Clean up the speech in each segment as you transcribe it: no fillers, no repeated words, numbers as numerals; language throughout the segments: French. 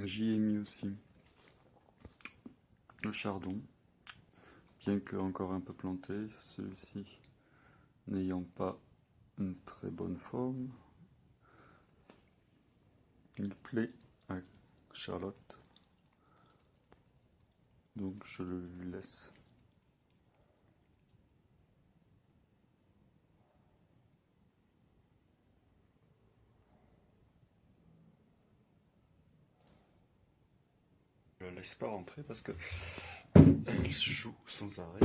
J'y ai mis aussi le chardon, bien que encore un peu planté, celui-ci n'ayant pas une très bonne forme. Il plaît à Charlotte, donc je le lui laisse. Je la laisse pas rentrer parce que elle joue sans arrêt.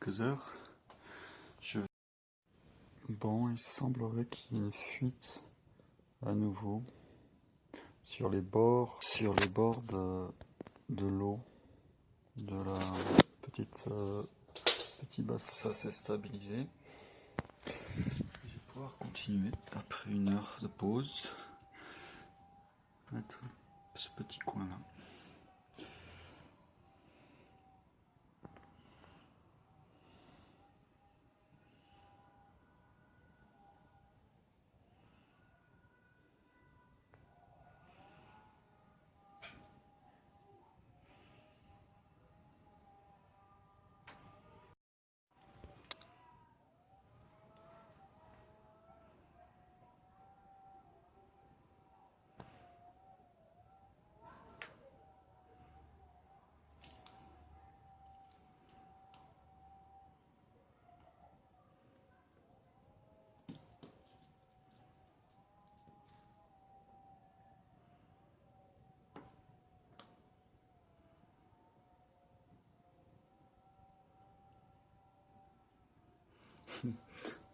Quelques heures. Bon, il semblerait qu'il y ait une fuite à nouveau sur les bords de l'eau de la petit bassin. Ça s'est stabilisé. Je vais pouvoir continuer après une heure de pause. Mettre ce petit coin là.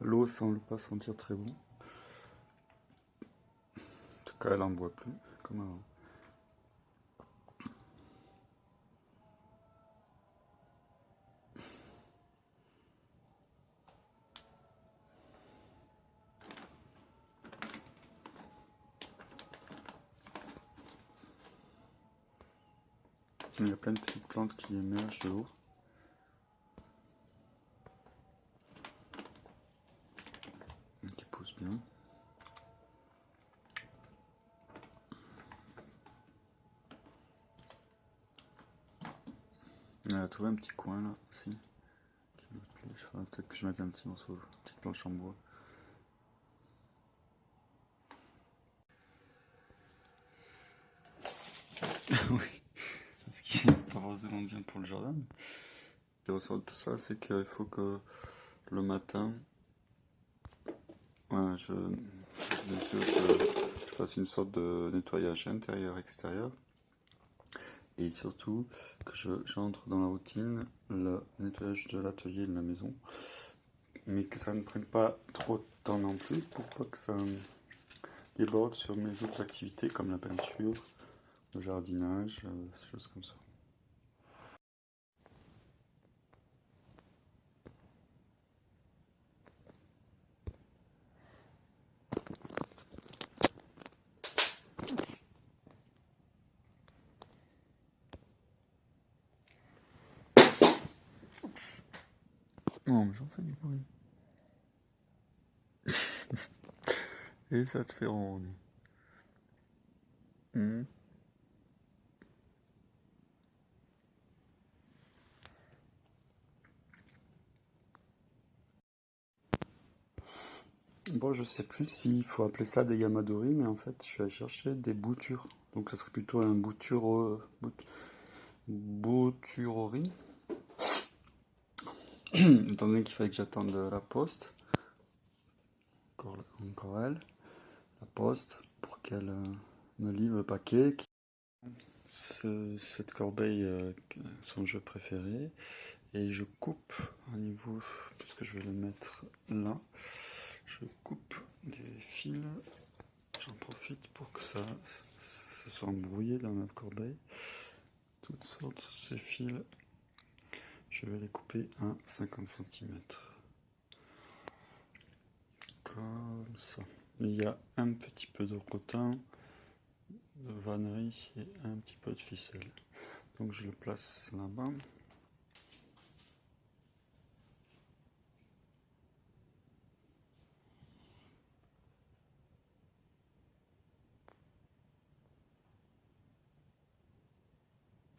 L'eau semble pas sentir très bon. En tout cas, elle en boit plus comme avant. Il y a plein de petites plantes qui émergent de l'eau. Qui poussent bien. Elle a trouvé un petit coin là aussi qui me plaît. Peut-être que je mette un petit morceau, une petite planche en bois. Oui, ce qui n'est pas forcément bien pour le jardin. Ce qui ressort de tout ça, c'est qu'il faut que le matin, ouais, bien sûr, je fasse une sorte de nettoyage intérieur-extérieur. Et surtout que j'entre dans la routine, le nettoyage de l'atelier et de la maison. Mais que ça ne prenne pas trop de temps non plus pour pas que ça déborde sur mes autres activités comme la peinture, le jardinage, des choses comme ça. Non, mais j'en fais du bruit. Et ça te fait ronronner. Hmm. Bon, je sais plus s'il faut appeler ça des yamadori, mais en fait, je suis allé chercher des boutures. Donc, ça serait plutôt un bouturori. Étant donné qu'il fallait que j'attende la poste, encore elle, la poste, pour qu'elle me livre le paquet. Cette corbeille, son jeu préféré. Et je coupe au niveau, puisque je vais le mettre là, je coupe des fils. J'en profite pour que ça soit embrouillé dans la corbeille. Toutes sortes, ces fils, je vais les couper à 50 cm. Comme ça. Il y a un petit peu de rotin, de vannerie et un petit peu de ficelle. Donc je le place là-bas.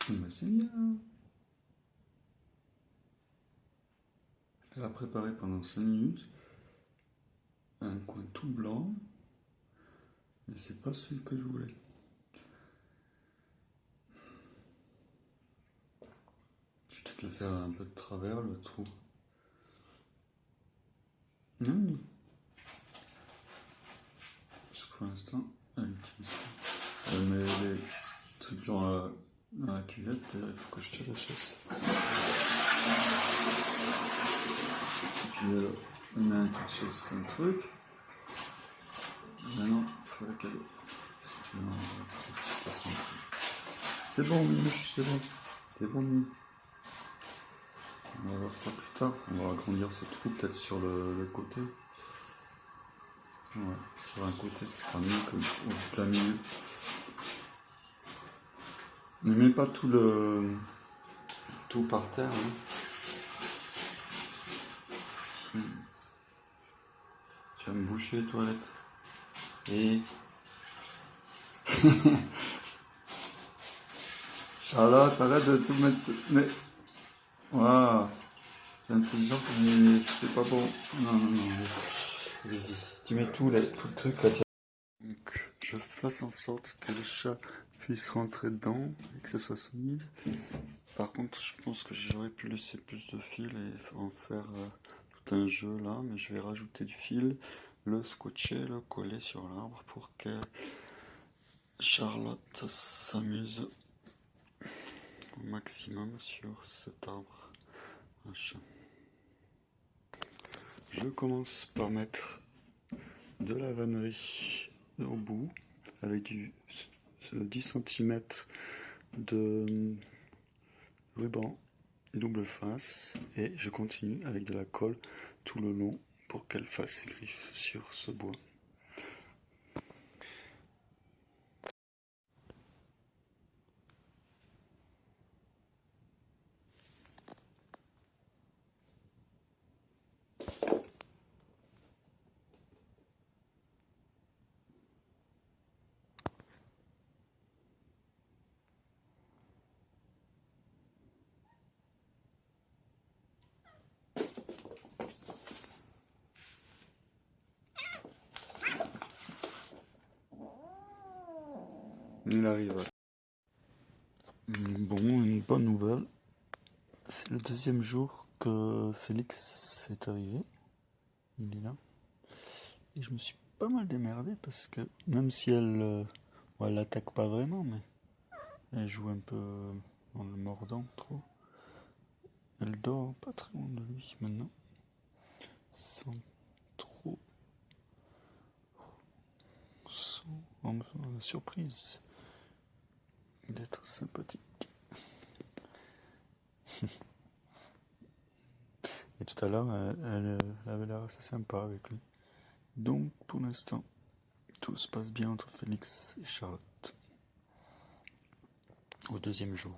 Mais c'est bien. Elle a préparé pendant 5 minutes un coin tout blanc, mais c'est pas celui que je voulais. Je vais peut-être le faire un peu de travers, le trou. Mmh. Parce que pour l'instant, elle utilise ça. Elle met les trucs dans la cuisette, il faut que je te la chasse. Et puis elle met quelque chose, c'est un truc. Maintenant, il faudrait qu'elle. Sinon, c'est bon, Minuche, c'est bon. C'est bon, Minuche. On va voir ça plus tard. On va agrandir ce trou peut-être sur le côté. Ouais, sur un côté, ce sera mieux qu'au plein milieu. Ne mets pas tout par terre. Hein. Tu vas me boucher les toilettes. Et Charlotte, arrête de tout mettre. Mais waouh, c'est intelligent, mais c'est pas bon. Non, non, non. Tu mets tout le truc là. Donc, je fasse en sorte que le chat puisse rentrer dedans et que ce soit solide. Par contre, je pense que j'aurais pu laisser plus de fil et en faire tout un jeu là, mais je vais rajouter du fil, le scotcher, le coller sur l'arbre pour que Charlotte s'amuse au maximum sur cet arbre. Je commence par mettre de la vannerie au bout avec du 10 cm de ruban double face et je continue avec de la colle tout le long pour qu'elle fasse ses griffes sur ce bois. Il arrive. Bon, une bonne nouvelle. C'est le deuxième jour que Félix est arrivé. Il est là. Et je me suis pas mal démerdé parce que même si elle attaque pas vraiment, mais elle joue un peu en le mordant trop. Elle dort pas très loin de lui maintenant. Sans trop. Sans enfin, la surprise d'être sympathique. Et tout à l'heure, elle avait l'air assez sympa avec lui. Donc, pour l'instant, tout se passe bien entre Félix et Charlotte. Au deuxième jour.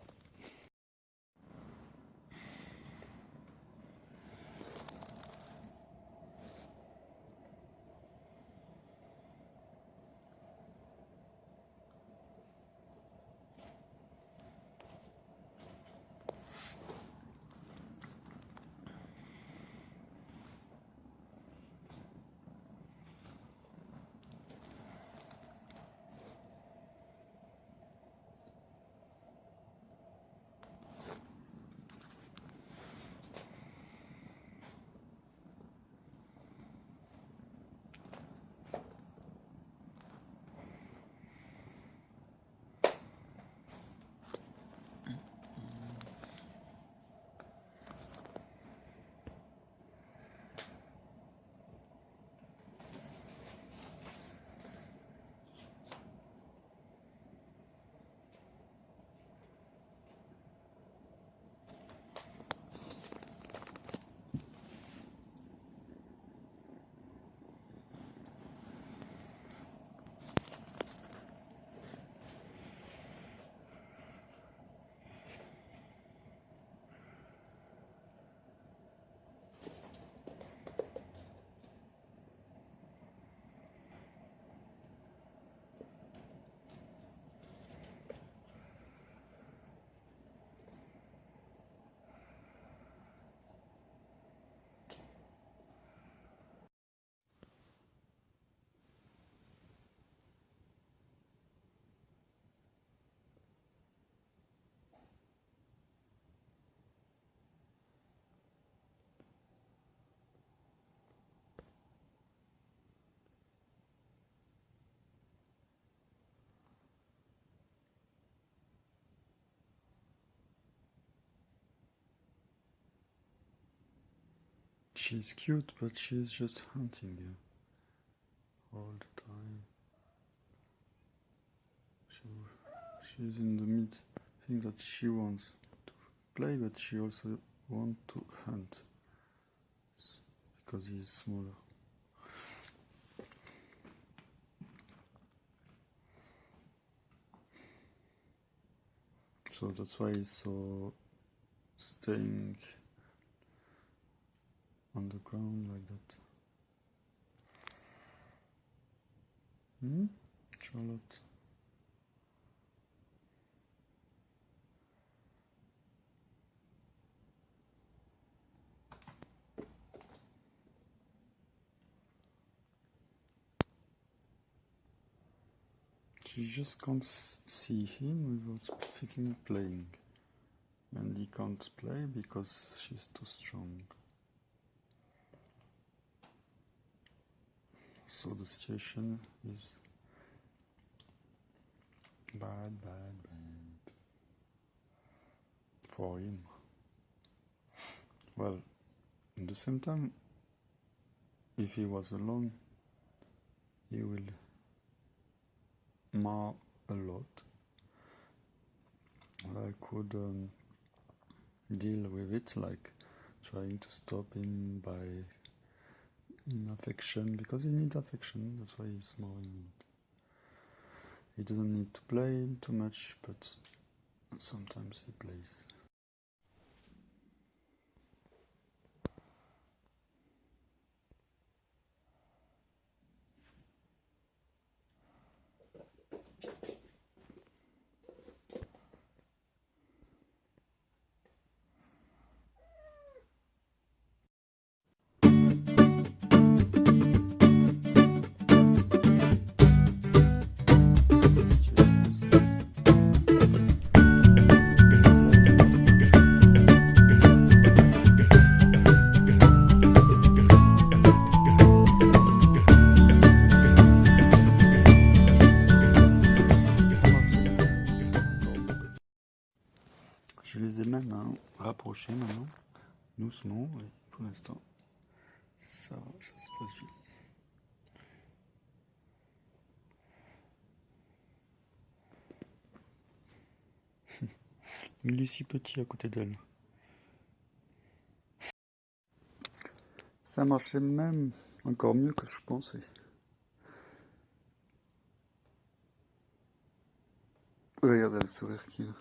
She's cute, but she's just hunting you all the time. She's in the mid thing that she wants to play, but she also wants to hunt because he's smaller. So that's why he's so staying on the ground like that. Charlotte. She just can't see him without freaking playing. And he can't play because she's too strong. So the situation is bad for him. Well, at the same time, if he was alone, he will mar a lot. I could deal with it, like trying to stop him by affection, because he needs affection, that's why he's more in need. He doesn't need to play too much, but sometimes he plays. s'approcher maintenant, doucement, et pour l'instant, ça se passe bien. Il est si petit à côté d'elle. Ça marchait même encore mieux que je pensais. Regardez le sourire qu'il a.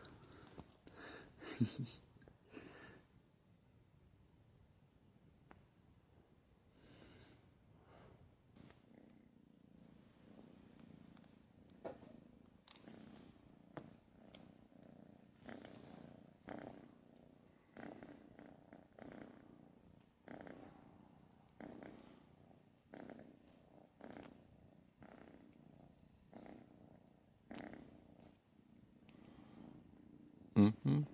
Mhm.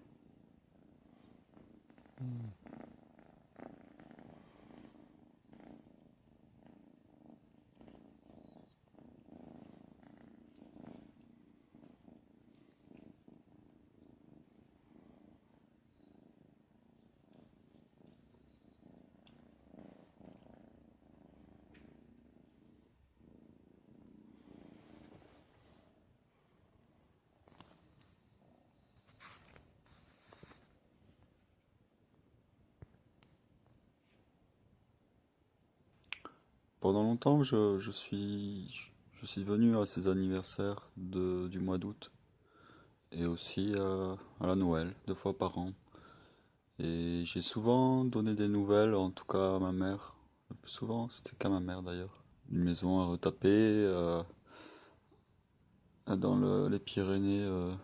Pendant longtemps, je suis venu à ces anniversaires du mois d'août et aussi à la Noël, 2 fois par an. Et j'ai souvent donné des nouvelles, en tout cas à ma mère. Le plus souvent, c'était qu'à ma mère d'ailleurs. Une maison à retaper dans les Pyrénées.